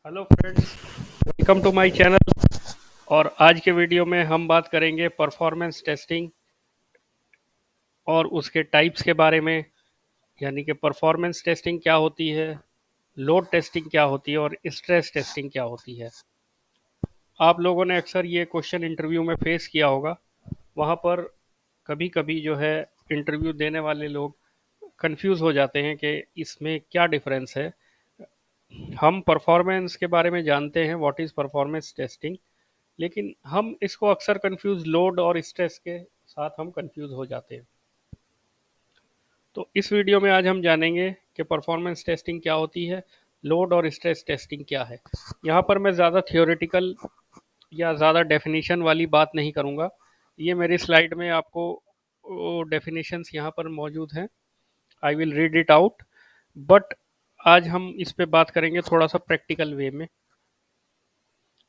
Hello friends, welcome to my channel. और आज के वीडियो में हम बात करेंगे परफॉर्मेंस टेस्टिंग और उसके टाइप्स के बारे में। यानी कि परफॉर्मेंस टेस्टिंग क्या होती है, लोड टेस्टिंग क्या होती है और स्ट्रेस टेस्टिंग क्या होती है। आप लोगों ने अक्सर ये क्वेश्चन इंटरव्यू में फेस किया होगा। वहाँ पर कभी कभी जो है इंटरव्यू देने वाले लोग कंफ्यूज हो जाते हैं कि इसमें क्या डिफरेंस है। हम परफॉर्मेंस के बारे में जानते हैं, व्हाट इज़ परफॉर्मेंस टेस्टिंग, लेकिन हम इसको अक्सर कंफ्यूज लोड और स्ट्रेस के साथ हम कंफ्यूज हो जाते हैं। तो इस वीडियो में आज हम जानेंगे कि परफॉर्मेंस टेस्टिंग क्या होती है, लोड और स्ट्रेस टेस्टिंग क्या है। यहाँ पर मैं ज़्यादा थियोरेटिकल या ज़्यादा डेफिनेशन वाली बात नहीं करूँगा। ये मेरी स्लाइड में आपको डेफिनेशंस यहाँ पर मौजूद हैं। I will read it out, but आज हम इस पे बात करेंगे थोड़ा सा प्रैक्टिकल वे में।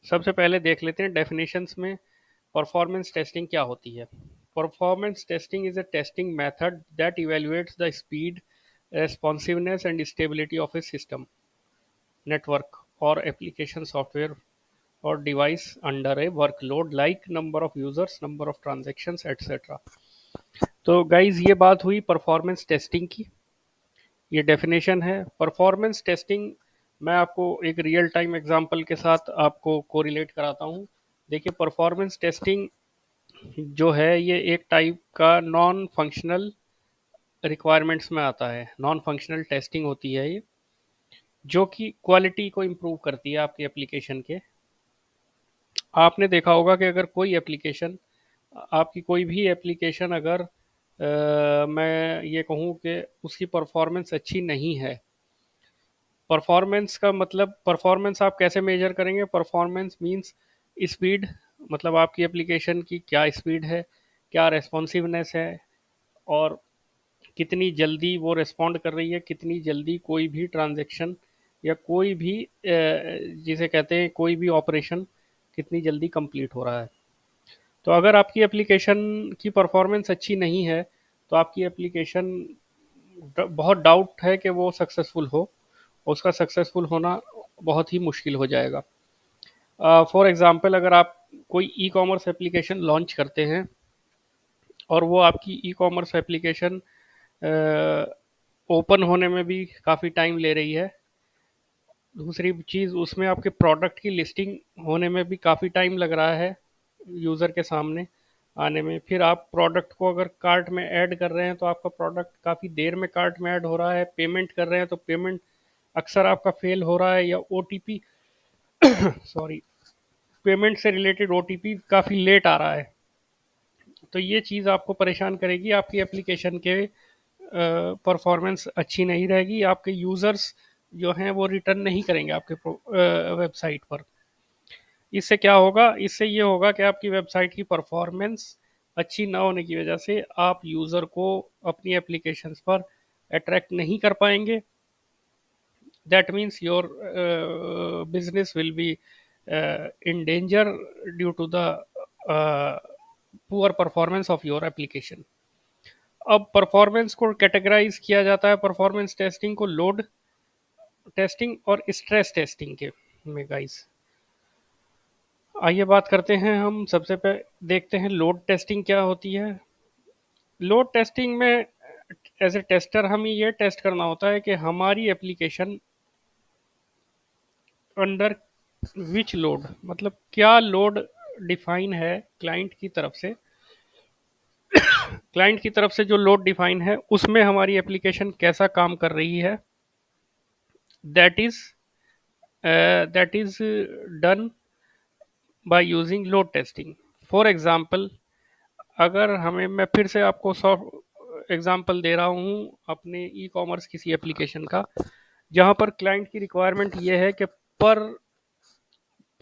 सबसे पहले देख लेते हैं डेफिनेशंस में परफॉर्मेंस टेस्टिंग क्या होती है। Performance testing is a testing method that evaluates the speed, responsiveness and stability of a system, network or application software or device under a workload like number of users, number of transactions, etc. तो guys ये बात हुई performance testing की। ये definition है performance testing. मैं आपको एक रियल टाइम एग्जांपल के साथ आपको कोरिलेट कराता हूँ। देखिए, परफॉर्मेंस टेस्टिंग जो है ये एक टाइप का नॉन फंक्शनल रिक्वायरमेंट्स में आता है। नॉन फंक्शनल टेस्टिंग होती है ये, जो कि क्वालिटी को इम्प्रूव करती है आपके एप्लीकेशन के। आपने देखा होगा कि अगर कोई एप्लीकेशन, आपकी कोई भी एप्लीकेशन अगर मैं ये कहूँ कि उसकी परफॉर्मेंस अच्छी नहीं है। परफॉर्मेंस का मतलब, परफॉर्मेंस आप कैसे मेजर करेंगे? परफॉर्मेंस मींस स्पीड, मतलब आपकी एप्लीकेशन की क्या स्पीड है, क्या रेस्पॉन्सिवनेस है, और कितनी जल्दी वो रिस्पॉन्ड कर रही है, कितनी जल्दी कोई भी ट्रांजैक्शन या कोई भी जिसे कहते हैं कोई भी ऑपरेशन कितनी जल्दी कंप्लीट हो रहा है। तो अगर आपकी एप्लीकेशन की परफॉर्मेंस अच्छी नहीं है तो आपकी एप्लीकेशन बहुत डाउट है कि वो सक्सेसफुल हो। उसका सक्सेसफुल होना बहुत ही मुश्किल हो जाएगा। फॉर एग्जांपल, अगर आप कोई ई कॉमर्स एप्लीकेशन लॉन्च करते हैं और वो आपकी ई कॉमर्स एप्लीकेशन ओपन होने में भी काफ़ी टाइम ले रही है। दूसरी चीज़, उसमें आपके प्रोडक्ट की लिस्टिंग होने में भी काफ़ी टाइम लग रहा है यूज़र के सामने आने में। फिर आप प्रोडक्ट को अगर कार्ट में ऐड कर रहे हैं तो आपका प्रोडक्ट काफ़ी देर में कार्ट में ऐड हो रहा है। पेमेंट कर रहे हैं तो पेमेंट अक्सर आपका फेल हो रहा है, या ओटीपी सॉरी, पेमेंट से रिलेटेड ओटीपी काफ़ी लेट आ रहा है। तो ये चीज़ आपको परेशान करेगी, आपकी एप्लीकेशन के परफॉर्मेंस अच्छी नहीं रहेगी, आपके यूज़र्स जो हैं वो रिटर्न नहीं करेंगे आपके वेबसाइट पर। इससे क्या होगा? इससे ये होगा कि आपकी वेबसाइट की परफॉर्मेंस अच्छी ना होने की वजह से आप यूज़र को अपनी एप्लीकेशंस पर अट्रैक्ट नहीं कर पाएंगे। That means your business will be in danger due to the poor performance of your application. अब परफॉर्मेंस को कैटेगराइज किया जाता है, परफॉर्मेंस टेस्टिंग को लोड टेस्टिंग और स्ट्रेस टेस्टिंग के में गाइस। आइए बात करते हैं, हम सबसे पहले देखते हैं लोड टेस्टिंग क्या होती है। लोड टेस्टिंग में एज ए टेस्टर हमें ये टेस्ट करना होता है कि हमारी एप्लीकेशन अंडर विच लोड, मतलब क्या लोड डिफाइन है क्लाइंट की तरफ से। क्लाइंट की तरफ से जो लोड डिफाइन है उसमें हमारी एप्लीकेशन कैसा काम कर रही है। That is that is done by using load testing. For example, अगर हमें, मैं फिर से आपको सॉफ्ट एग्जांपल दे रहा हूँ अपने ई कॉमर्स किसी एप्लीकेशन का, जहाँ पर क्लाइंट की रिक्वायरमेंट ये है कि पर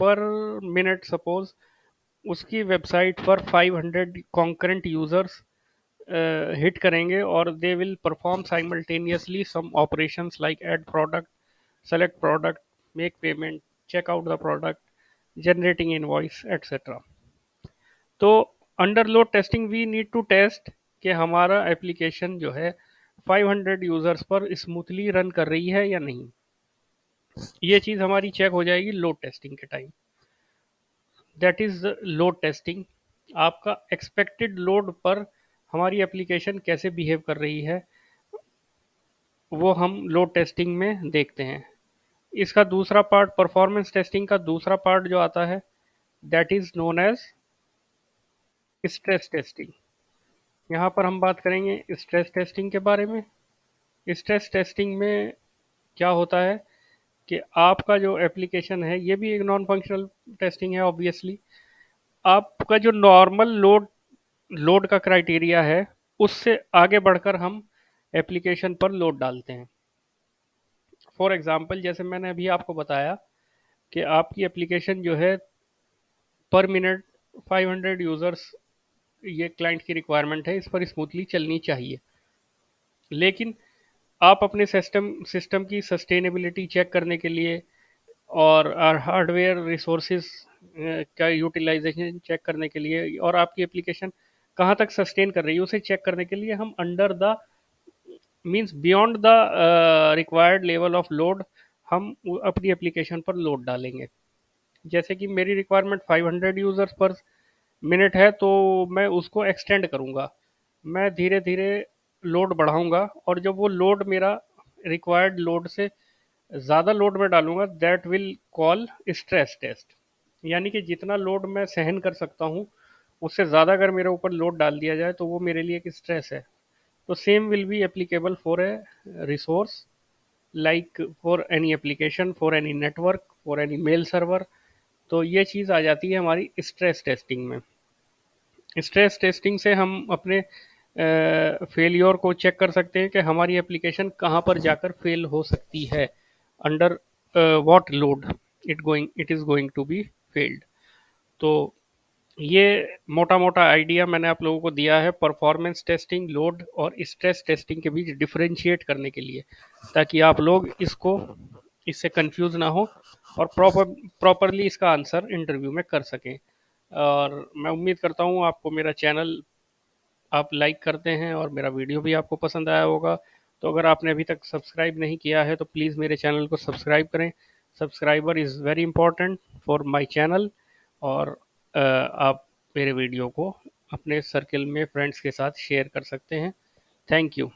पर मिनट सपोज उसकी वेबसाइट पर 500 कॉन्करेंट यूजर्स हिट करेंगे और they will perform simultaneously some operations like add product, select product, make payment, check out the product, generating invoice etcetera. तो under load testing we need to test कि हमारा application जो है 500 users पर smoothly run कर रही है या नहीं। ये चीज़ हमारी चेक हो जाएगी लोड टेस्टिंग के time. That is load testing. आपका एक्सपेक्टेड लोड पर हमारी एप्लीकेशन कैसे बिहेव कर रही है, वो हम लोड टेस्टिंग में देखते हैं। इसका दूसरा पार्ट, परफॉर्मेंस टेस्टिंग का दूसरा पार्ट जो आता है, that is known as stress testing. यहाँ पर हम बात करेंगे स्ट्रेस टेस्टिंग के बारे में। स्ट्रेस टेस्टिंग में क्या होता है कि आपका जो एप्लीकेशन है, ये भी एक नॉन फंक्शनल टेस्टिंग है ऑब्वियसली। आपका जो नॉर्मल लोड लोड का क्राइटेरिया है, उससे आगे बढ़कर हम एप्लीकेशन पर लोड डालते हैं। फॉर एग्जांपल, जैसे मैंने अभी आपको बताया कि आपकी एप्लीकेशन जो है पर मिनट 500 यूज़र्स, ये क्लाइंट की रिक्वायरमेंट है, इस पर स्मूथली चलनी चाहिए। लेकिन आप अपने सिस्टम सिस्टम की सस्टेनेबिलिटी चेक करने के लिए और हार्डवेयर रिसोर्सेज का यूटिलाइजेशन चेक करने के लिए और आपकी एप्लीकेशन कहाँ तक सस्टेन कर रही है उसे चेक करने के लिए हम under the means beyond the required level of load हम अपनी एप्लीकेशन पर लोड डालेंगे। जैसे कि मेरी रिक्वायरमेंट 500 यूज़र्स पर मिनट है, तो मैं उसको एक्सटेंड करूँगा। मैं धीरे धीरे लोड बढ़ाऊंगा, और जब वो लोड मेरा रिक्वायर्ड लोड से ज़्यादा लोड में डालूंगा, that will call stress test. यानी कि जितना लोड मैं सहन कर सकता हूँ, उससे ज़्यादा अगर मेरे ऊपर लोड डाल दिया जाए तो वो मेरे लिए एक स्ट्रेस है। तो same will be applicable for a resource, like for any application, for any network, for any mail server. तो ये चीज़ आ जाती है हमारी स्ट्रेस टेस्टिंग में। स्ट्रेस टेस्टिंग से हम अपने फेलियर को चेक कर सकते हैं कि हमारी एप्लीकेशन कहाँ पर जाकर फेल हो सकती है, under what load it is going to be failed. तो ये मोटा मोटा आइडिया मैंने आप लोगों को दिया है परफॉर्मेंस टेस्टिंग, लोड और स्ट्रेस टेस्टिंग के बीच डिफरेंशिएट करने के लिए, ताकि आप लोग इससे कंफ्यूज ना हो और प्रॉपरली इसका आंसर इंटरव्यू में कर सकें। और मैं उम्मीद करता हूँ आपको मेरा चैनल आप लाइक करते हैं और मेरा वीडियो भी आपको पसंद आया होगा। तो अगर आपने अभी तक सब्सक्राइब नहीं किया है तो प्लीज़ मेरे चैनल को सब्सक्राइब करें। Subscriber is very important for my channel. और आप मेरे वीडियो को अपने सर्कल में फ्रेंड्स के साथ शेयर कर सकते हैं। Thank you.